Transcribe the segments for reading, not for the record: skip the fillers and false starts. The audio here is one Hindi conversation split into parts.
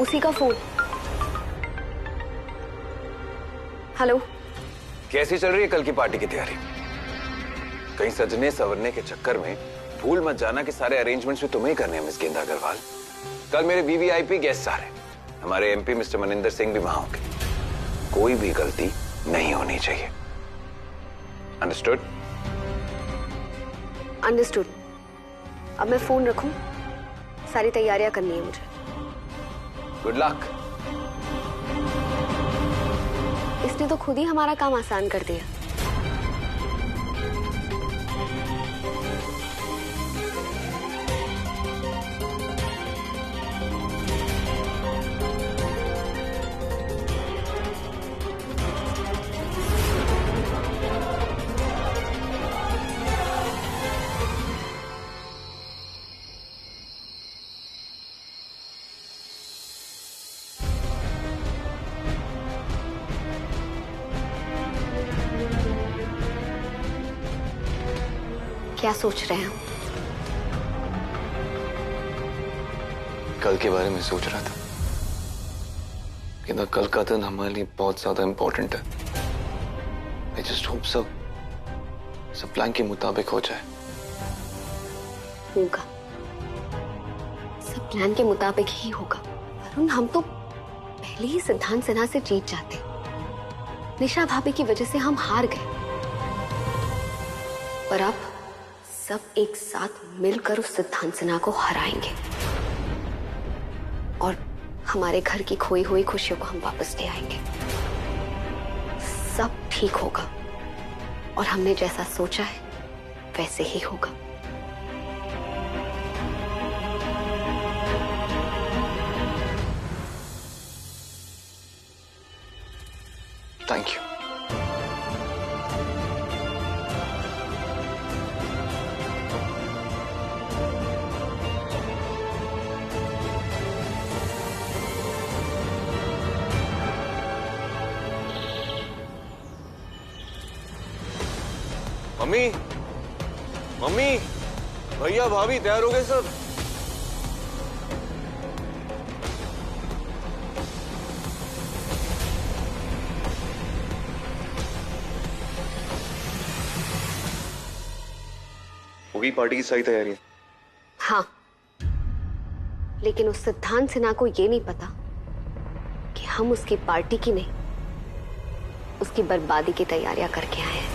उसी का फोन। हेलो। कैसी चल रही है कल की पार्टी की तैयारी? कहीं सजने सवरने के चक्कर में भूल मत जाना कि सारे अरेंजमेंट्स भी तुम्हें ही करने हैं मिस गेंदा अग्रवाल। कल मेरे वीवीआईपी गेस्ट आ रहे हैं, हमारे एमपी मिस्टर मनिंदर सिंह भी वहां होंगे। कोई भी गलती नहीं होनी चाहिए। अंडरस्टूड? अंडरस्टूड। अब मैं फोन रखूं? सारी तैयारियां करनी है मुझे। Good luck. इसने तो खुद ही हमारा काम आसान कर दिया। क्या सोच रहे हैं हम? कल के बारे में सोच रहा था कि ना कल का दिन हमारे लिए बहुत ज्यादा इंपॉर्टेंट है। आई जस्ट होप सब प्लान के मुताबिक हो जाए। होगा, सब प्लान के मुताबिक ही होगा। वरुण, हम तो पहले ही सिद्धांत सिन्हा से जीत जाते। निशा भाभी की वजह से हम हार गए, पर अब सब एक साथ मिलकर उस सिद्धांत सिन्हा को हराएंगे और हमारे घर की खोई हुई खुशियों को हम वापस ले आएंगे। सब ठीक होगा और हमने जैसा सोचा है वैसे ही होगा। Thank you. मम्मी, मम्मी, भैया भाभी तैयार हो गए सब? होगी पार्टी की सही तैयारी? हाँ, लेकिन उस सिद्धांत सिन्हा को ये नहीं पता कि हम उसकी पार्टी की नहीं, उसकी बर्बादी की तैयारियां करके आए हैं।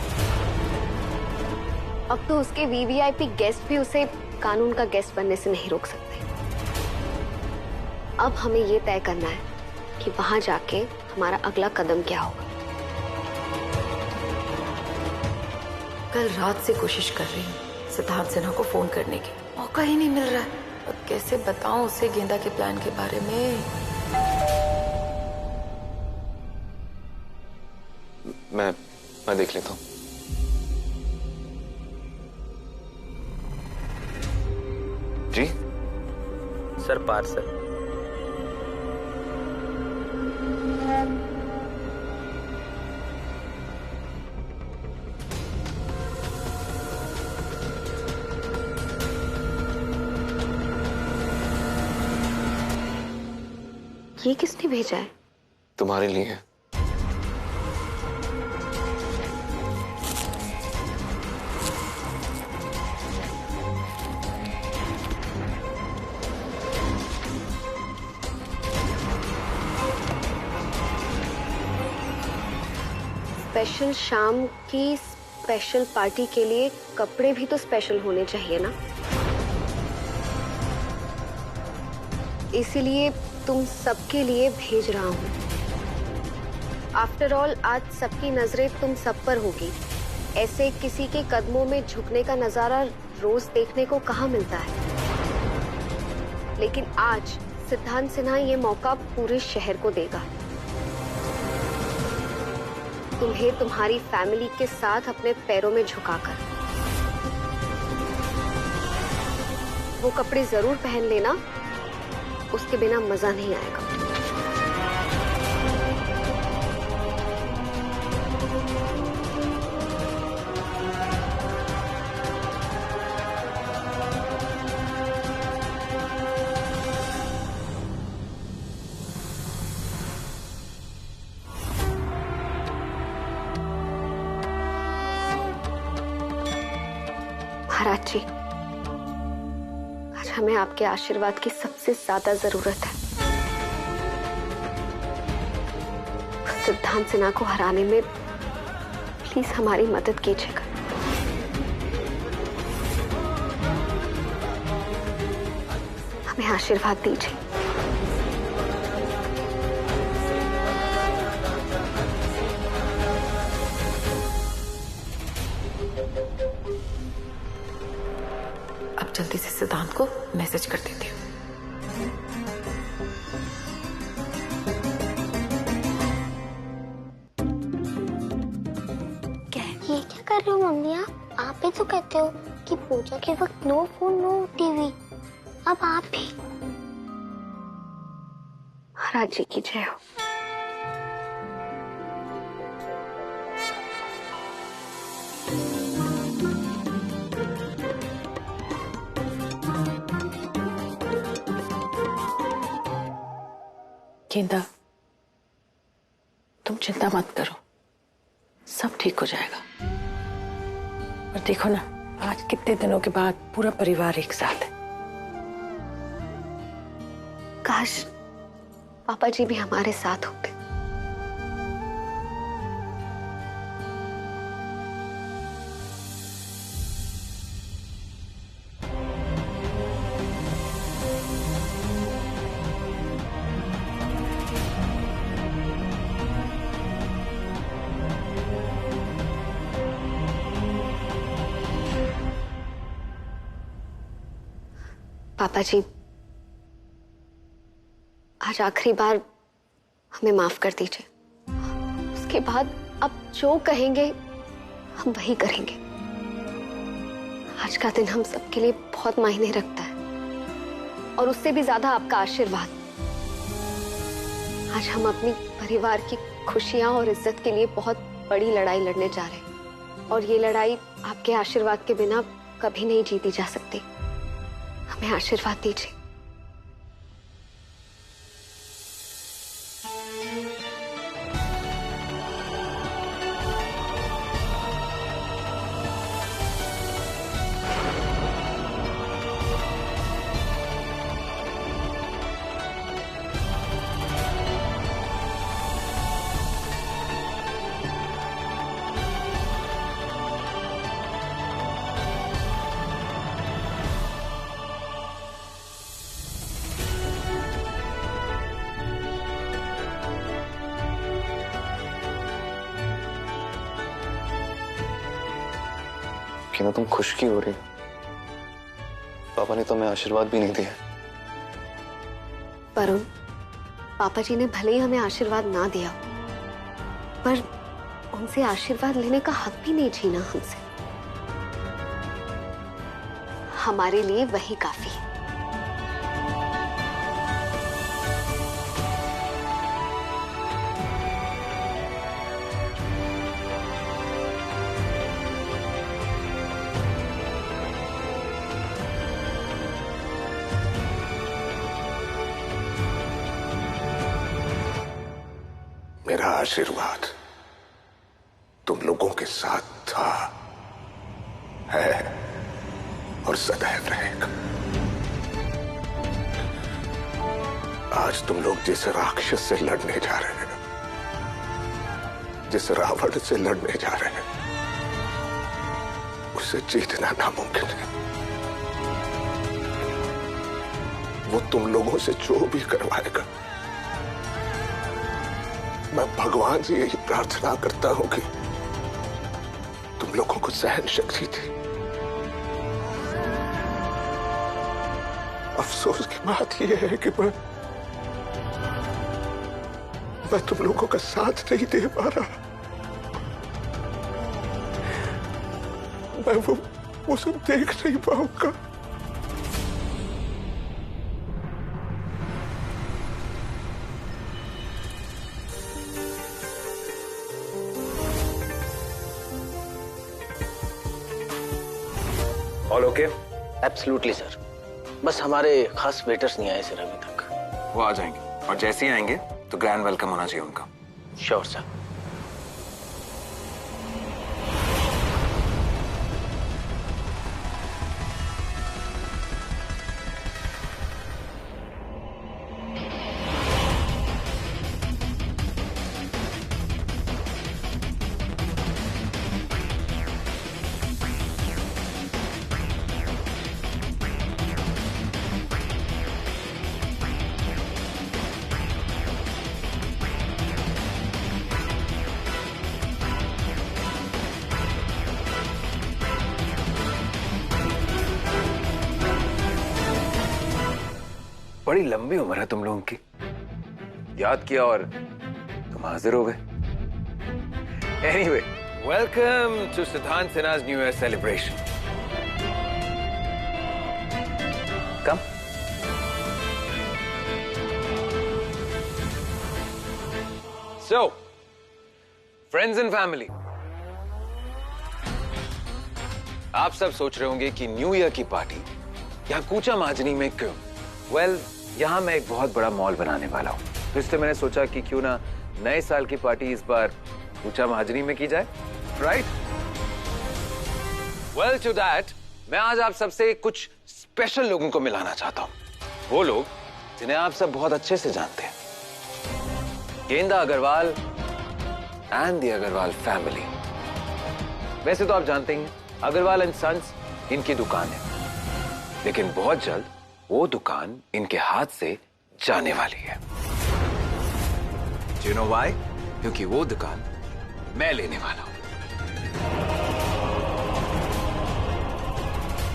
अब तो उसके वीवीआईपी गेस्ट भी उसे कानून का गेस्ट बनने से नहीं रोक सकते। अब हमें ये तय करना है कि वहां जाके हमारा अगला कदम क्या होगा। कल रात से कोशिश कर रही हूँ सिद्धार्थ सिन्हा को फोन करने की, मौका ही नहीं मिल रहा है। अब कैसे बताऊं उसे गेंदा के प्लान के बारे में? मैं देख लेता हूँ। जी सर, पार्सल। ये किसने भेजा है? तुम्हारे लिए है। स्पेशल शाम की स्पेशल पार्टी के लिए कपड़े भी तो स्पेशल होने चाहिए ना, इसीलिए तुम सबके लिए भेज रहा हूं। आफ्टर ऑल आज सबकी नजरें तुम सब पर होगी। ऐसे किसी के कदमों में झुकने का नजारा रोज देखने को कहाँ मिलता है, लेकिन आज सिद्धांत सिन्हा ये मौका पूरे शहर को देगा। तुम्हें तुम्हारी फैमिली के साथ अपने पैरों में झुकाकर वो कपड़े जरूर पहन लेना, उसके बिना मजा नहीं आएगा। महाराज जी, आज हमें आपके आशीर्वाद की सबसे ज्यादा जरूरत है। सिद्धांत सिन्हा को हराने में प्लीज हमारी मदद कीजिएगा। हमें आशीर्वाद दीजिए। अब जल्दी से सिद्धांत को मैसेज कर देती हूँ। ये क्या कर रहे हो मम्मी? आप ही तो कहते हो कि पूजा के वक्त नो फोन नो टीवी। अब आप भी। महाराज जी की जय हो। गेंदा, तुम चिंता मत करो, सब ठीक हो जाएगा। और देखो ना, आज कितने दिनों के बाद पूरा परिवार एक साथ है। काश पापा जी भी हमारे साथ होते। पापा जी, आज आखिरी बार हमें माफ कर दीजिए। उसके बाद आप जो कहेंगे हम वही करेंगे। आज का दिन हम सबके लिए बहुत मायने रखता है, और उससे भी ज्यादा आपका आशीर्वाद। आज हम अपनी परिवार की खुशियां और इज्जत के लिए बहुत बड़ी लड़ाई लड़ने जा रहे हैं, और ये लड़ाई आपके आशीर्वाद के बिना कभी नहीं जीती जा सकती। हमें आशीर्वाद दीजिए। कि ना तुम खुश क्यों हो रही? पापा ने तो हमें आशीर्वाद भी नहीं दिया। वरुण, पापा जी ने भले ही हमें आशीर्वाद ना दिया, पर उनसे आशीर्वाद लेने का हक भी नहीं छीना हमसे। हमारे लिए वही काफी है। मेरा आशीर्वाद तुम लोगों के साथ था, है और सदैव रहेगा। आज तुम लोग जिस राक्षस से लड़ने जा रहे हैं, जिस रावण से लड़ने जा रहे हैं, उसे जीतना नामुमकिन है। वो तुम लोगों से जो भी करवाएगा, मैं भगवान से यही प्रार्थना करता हूं कि तुम लोगों को सहन शक्ति दे। अफसोस की बात यह है कि मैं तुम लोगों का साथ नहीं दे पा रहा। मैं वो सब देख नहीं पाऊंगा। All okay? एब्सोल्युटली सर, बस हमारे खास वेटर्स नहीं आए सर अभी तक। वो आ जाएंगे, और जैसे ही आएंगे तो ग्रैंड वेलकम होना चाहिए उनका। Sure sir. बड़ी लंबी उम्र है तुम लोगों की। याद किया और तुम हाजिर हो गए। Anyway, welcome to Siddhant Sinha's new year celebration. Come. So, friends and family, आप सब सोच रहे होंगे कि न्यू ईयर की पार्टी यहाँ कूचा माजनी में क्यों? वेल, यहाँ मैं एक बहुत बड़ा मॉल बनाने वाला हूँ, तो इसलिए मैंने सोचा कि क्यों ना नए साल की पार्टी इस बार कूचा माजनी में की जाए, राइट? वेल, टू दैट मैं आज आप सबसे कुछ स्पेशल लोगों को मिलाना चाहता हूँ। वो लोग जिन्हें आप सब बहुत अच्छे से जानते हैं, Genda Agarwal and the Agarwal family. वैसे तो आप जानते ही हैं, अग्रवाल एंड सन्स इनकी दुकान है, लेकिन बहुत जल्द वो दुकान इनके हाथ से जाने वाली है। Do you know why? क्योंकि वो दुकान मैं लेने वाला हूं।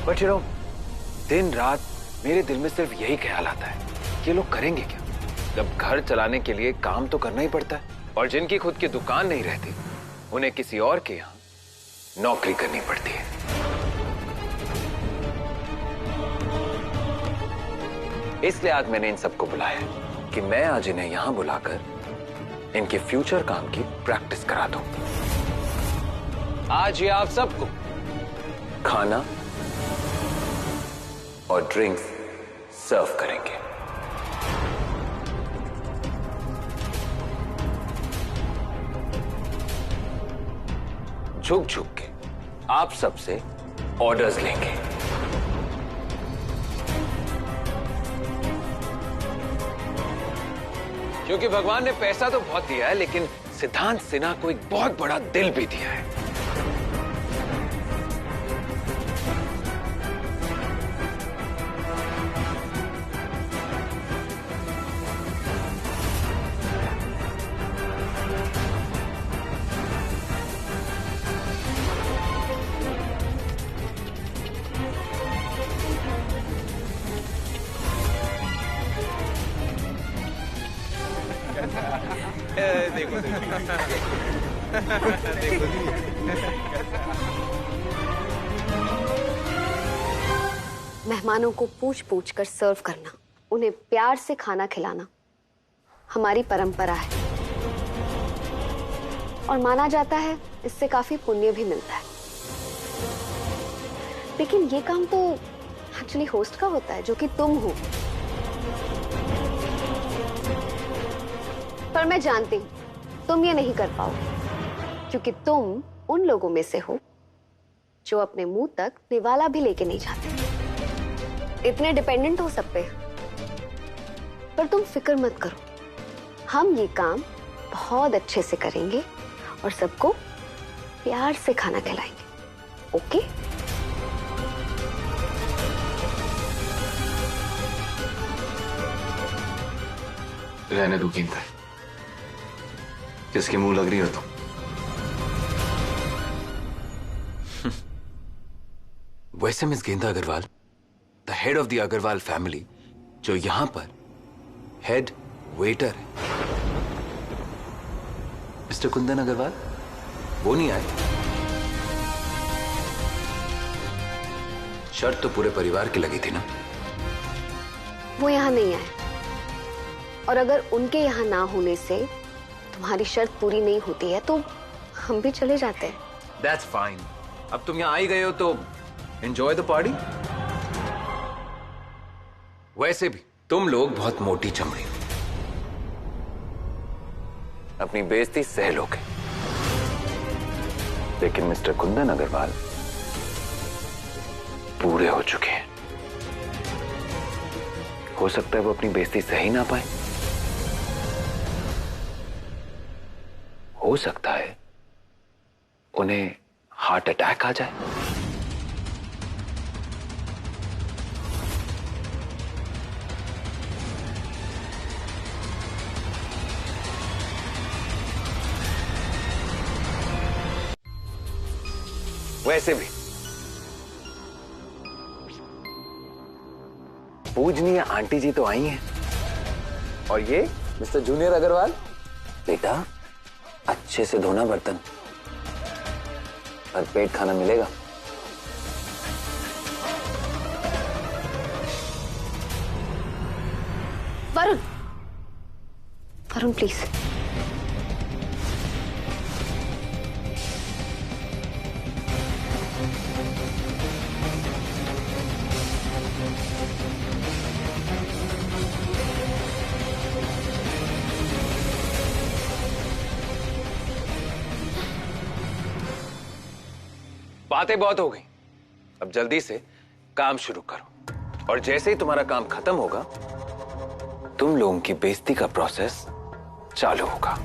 But you know, दिन रात मेरे दिल में सिर्फ यही ख्याल आता है कि ये लोग करेंगे क्या? जब घर चलाने के लिए काम तो करना ही पड़ता है, और जिनकी खुद की दुकान नहीं रहती उन्हें किसी और के यहां नौकरी करनी पड़ती है। इसलिए आज मैंने इन सबको बुलाया है कि मैं आज इन्हें यहां बुलाकर इनके फ्यूचर काम की प्रैक्टिस करा दूं। आज ये आप सबको खाना और ड्रिंक्स सर्व करेंगे। झुक झुक के आप सबसे ऑर्डर्स लेंगे। क्योंकि भगवान ने पैसा तो बहुत दिया है, लेकिन सिद्धांत सिन्हा को एक बहुत बड़ा दिल भी दिया है। देखो मेहमानों को पूछ पूछ कर सर्व करना, उन्हें प्यार से खाना खिलाना हमारी परंपरा है, और माना जाता है इससे काफी पुण्य भी मिलता है। लेकिन ये काम तो एक्चुअली होस्ट का होता है, जो कि तुम हो। पर मैं जानती हूं तुम ये नहीं कर पाओगे, क्योंकि तुम उन लोगों में से हो जो अपने मुंह तक निवाला भी लेके नहीं जाते, इतने डिपेंडेंट हो सब पे। पर तुम फिक्र मत करो, हम ये काम बहुत अच्छे से करेंगे और सबको प्यार से खाना खिलाएंगे। ओके? रहने दो कीमत है, किसके मुंह लग रही हो तुम? वैसे miss Genda Agarwal, the head of the Agarwal family, जो यहां पर हेड वेटर है, मिस्टर कुंदन अग्रवाल, वो नहीं आए। शर्त तो पूरे परिवार की लगी थी ना? वो यहाँ नहीं आए, और अगर उनके यहाँ ना होने से तुम्हारी शर्त पूरी नहीं होती है तो हम भी चले जाते हैं। That's fine. अब तुम यहाँ आई गए हो तो enjoy the party. वैसे भी तुम लोग बहुत मोटी चमड़ी हो, अपनी बेइज्जती सह लोगे। लेकिन मिस्टर कुंदन अग्रवाल पूरे हो चुके हैं, हो सकता है वो अपनी बेइज्जती सह ही ना पाए। हो सकता है उन्हें हार्ट अटैक आ जाए। वैसे भी पूजनीय आंटी जी तो आई हैं। और ये मिस्टर जूनियर अग्रवाल। बेटा अच्छे से धोना बर्तन, और पेट खाना मिलेगा। वरुण, वरुण प्लीज। बातें बहुत हो गई, अब जल्दी से काम शुरू करो। और जैसे ही तुम्हारा काम खत्म होगा, तुम लोगों की बेइज्जती का प्रोसेस चालू होगा।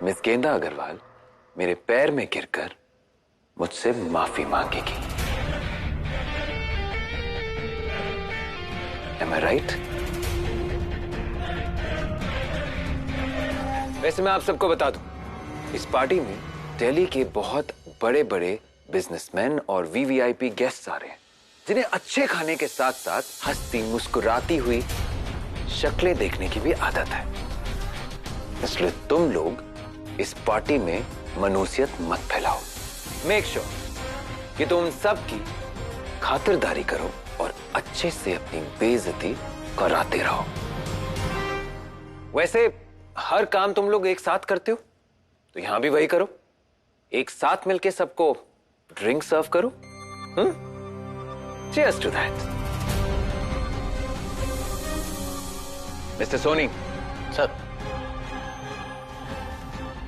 मिस गेंदा अग्रवाल मेरे पैर में गिरकर मुझसे माफी मांगेगी। Am I right? वैसे मैं आप सबको बता दूं, इस पार्टी में दिल्ली के बहुत बड़े बड़े बिजनेसमैन और वीवीआईपी गेस्ट आ रहे हैं, जिन्हें अच्छे खाने के साथ साथ हंसती मुस्कुराती हुई शक्लें देखने की भी आदत है। इसलिए तुम लोग इस पार्टी में मनुष्यत मत फैलाओ। मेक श्योर कि तुम सबकी खातिरदारी करो और अच्छे से अपनी बेइज्जती कराते रहो। वैसे हर काम तुम लोग एक साथ करते हो, तो यहां भी वही करो। एक साथ मिलके सबको ड्रिंक सर्व करो। Cheers to that. Mister Soni. Sir.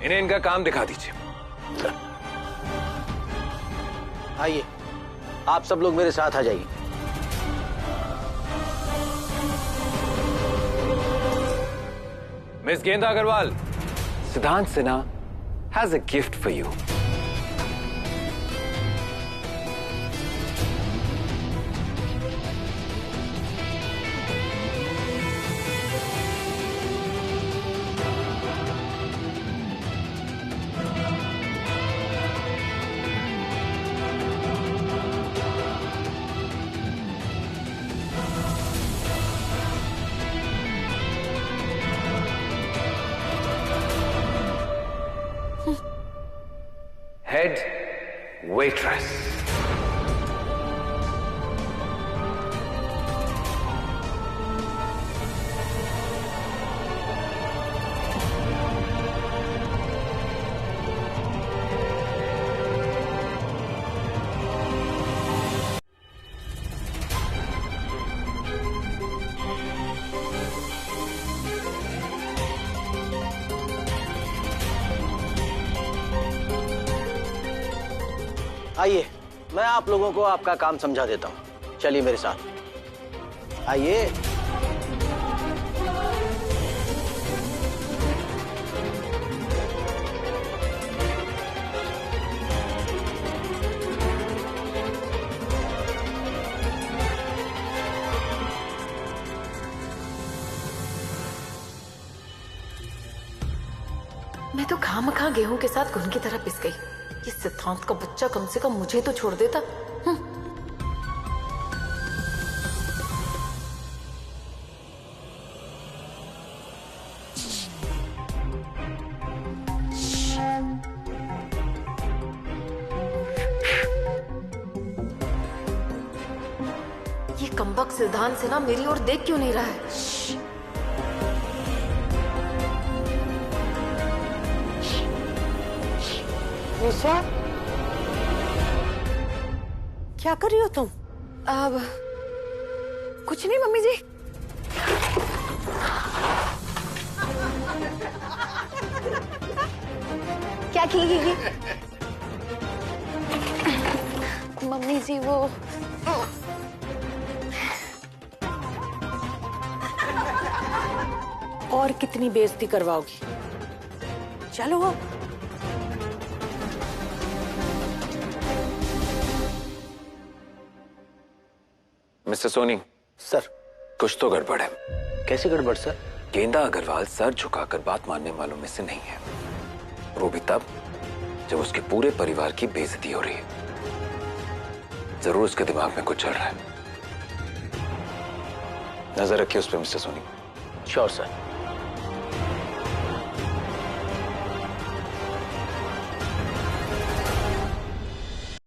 इन्हें इनका काम दिखा दीजिए। सर आइए, आप सब लोग मेरे साथ आ जाइए। मिस गेंदा अग्रवाल, सिद्धांत Sinha has a gift for you. Head waitress. आइए, मैं आप लोगों को आपका काम समझा देता हूं। चलिए मेरे साथ आइए। मैं तो खामखा गेहूं के साथ घुन की तरह पिस गई। ये सिद्धांत का बच्चा कम से कम मुझे तो छोड़ देता। ये कमबख्त सिद्धांत से ना मेरी ओर देख क्यों नहीं रहा है? निशा, क्या कर रही हो तुम? अब कुछ नहीं मम्मी जी। क्या की? मम्मी जी वो और कितनी बेइज्जती करवाओगी? चलो हो। मिस्टर सोनी। सर। कुछ तो गड़बड़ है। कैसे गड़बड़ सर? गेंदा अग्रवाल सर झुकाकर बात मानने वालों में से नहीं है, और वो भी तब जब उसके पूरे परिवार की बेइज्जती हो रही है। जरूर उसके दिमाग में कुछ चल रहा है। नजर रखिए उस पर मिस्टर सोनी। Sure sir.